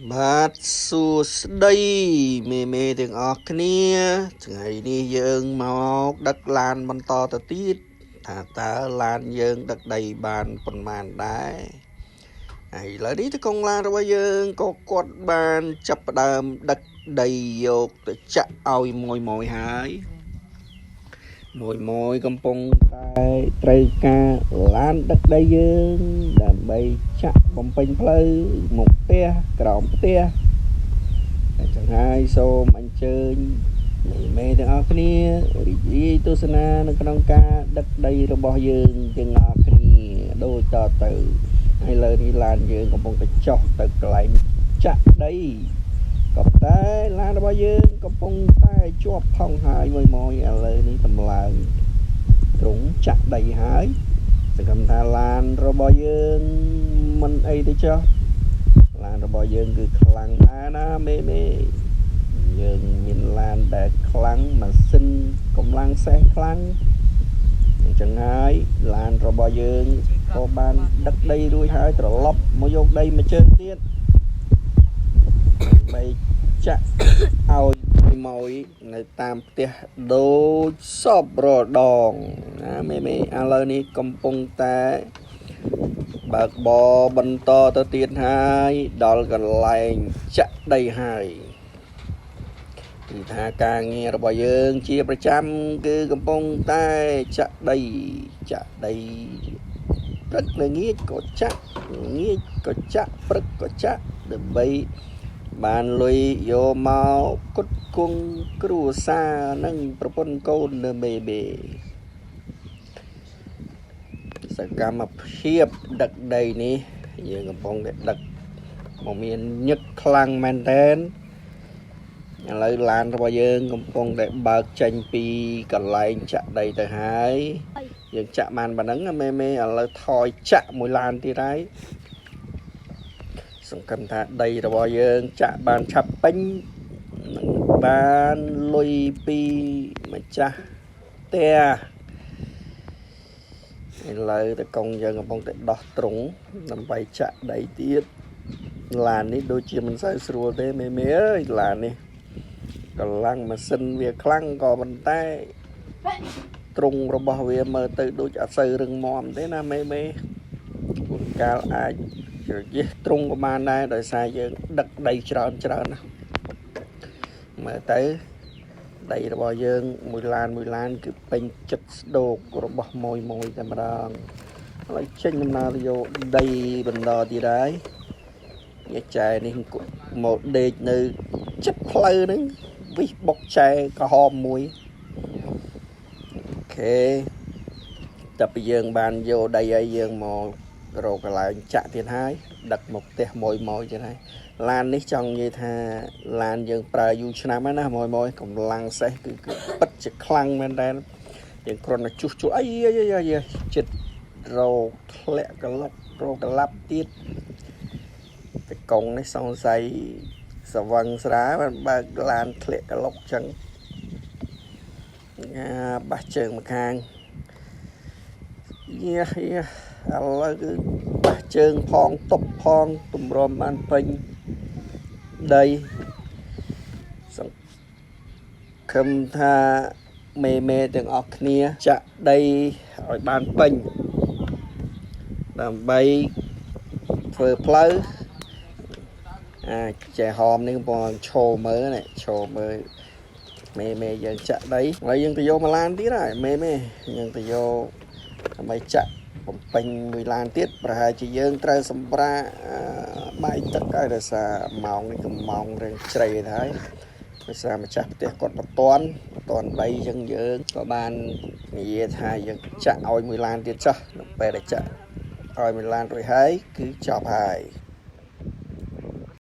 បាទសួស្ដីមេទាំងអស់គ្នាថ្ងៃនេះយើងមកដឹកឡានបន្តទៅទៀតថាតើឡានយើងដឹកដីបានប៉ុន្មានដែរហើយឥឡូវនេះតកងឡានរបស់យើងក៏គាត់បានចាប់ផ្ដើមដឹកដីយកទៅចាក់ឲ្យមួយហើយមួយកំពុងតែត្រូវការឡានដឹកដីយើងដើម្បីចាក់បំពេញផ្លូវមុខផ្ទះក្រោមផ្ទះអញ្ចឹងហើយសូមអញ្ជើញមេទាំងអស់គ្នារីករាយទស្សនានៅក្នុងការដឹកដីរបស់យើងទាំងអស់គ្នាដូចតទៅហើយលើនេះឡានយើងកំពុងតែចុះទៅកន្លែងចាក់ដីក៏តែឡានរបស់យើងកំពុងតែជាប់ផុងហើយមួយឥឡូវនេះតម្លើងទ្រង់ចាក់ដីហើយសង្ឃឹមថាឡានរបស់យើងមិនអីទេចុះឡានរបស់យើងគឺខ្លាំងណាស់មេយើងមានឡានដែលខ្លាំងម៉ាស៊ីនកម្លាំងសេះខ្លាំងអញ្ចឹងហើយឡានរបស់យើងក៏បានដឹកដីរួចហើយត្រឡប់មកយកដីមួយជើងទៀតដើម្បីចាក់ឲ្យមួយនៅតាមផ្ទះដូចសពរដងណាមេឥឡូវនេះកំពុងតែបើកបរបន្តទៅទៀតហើយដល់កន្លែងចាក់ដីហើយគឺថាការងាររបស់យើងជាប្រចាំគឺកំពុងតែចាក់ដីព្រឹកល្ងាចក៏ចាក់ងាចក៏ចាក់ព្រឹកក៏ចាក់ដើម្បីបានលុយយកមកគត់គង់គ្រួសារនិងប្រពន្ធកូននៅមេសកម្មភាពដឹកដីនេះយើងកំពុងតែដឹកមកមានញឹកខ្លាំងមែនតើឥឡូវឡានរបស់យើងកំពុងតែបើកចេញពីកន្លែងចាក់ដីទៅហើយយើងចាក់បានប៉ុណ្ណឹងមេឥឡូវថយចាក់មួយឡានទៀតហើយសង្ឃឹមថាដីរបស់យើងចាក់បានឆាប់ពេញនឹងបានលុយពីម្ចាស់ផ្ទះឥឡូវតកងយើងកំពុងតែដោះទ្រុងដើម្បីចាក់ដីទៀតឡាននេះដូចជាមិនសូវស្រួលទេមេអើយឡាននេះកម្លាំងម៉ាស៊ីនវាខ្លាំងក៏ប៉ុន្តែទ្រុងរបស់វាមើលទៅដូចអត់សូវរឹងមាំទេណាមេជួនកាលអាចជ្រយះទ្រុងក៏បានដែរដោយសារយើងដឹកដីច្រើនណាមើលទៅដីរបស់យើងមួយឡានគឺពេញចិត្តស្ដោករបស់មួយតែម្ដងហើយចេញដំណើរទៅយកដីបន្តទៀតហើយយាចែនេះមកដេកនៅចិត្តផ្លូវហ្នឹងវិសបុកចែក្រហមមួយអូខេតែពីយើងបានយកដីឲ្យយើងមករកកន្លែងចាក់ទៀតហើយដឹកមកផ្ទះមួយទៀតហើយឡាននេះចង់និយាយថាឡានយើងប្រើយូរឆ្នាំហើយណាមួយកម្លាំងសេះគឺពិតជាខ្លាំងមែនតើយើងគ្រាន់តែជួសអីចិត្តរោធ្លាក់កឡុករោកឡាប់ទៀតតែកងនេះសង្ស័យសវឹងស្រាបានបើកឡានធ្លាក់កឡុកចឹងបាសជើងម្ខាងឥឡូវគឺបាសជើងផងតុបផងទម្រាំបានពេញដីសង្ឃឹមថាមេទាំងអស់គ្នាចាក់ដីឲ្យបានពេញដើម្បីធ្វើផ្លូវចែហមនេះកំពុងឈោមើលមេយើងចាក់ដីហើយយើងទៅយកមួយឡានទៀតហើយមេយើងទៅយកដើម្បីចាក់បំពេញមួយឡានទៀតប្រហែលជាយើងត្រូវសម្រាប់បាយទឹកហើយដោយសារម៉ោងនេះគឺម៉ោងរៀងជ្រៅហើយដោយសារម្ចាស់ផ្ទះគាត់មិនតាន់ដីអញ្ចឹងយើងក៏បាននិយាយថាយើងចាក់ឲ្យមួយឡានទៀតចុះនៅពេលដែលចាក់ឲ្យមួយឡានរួចហើយគឺចប់ហើយ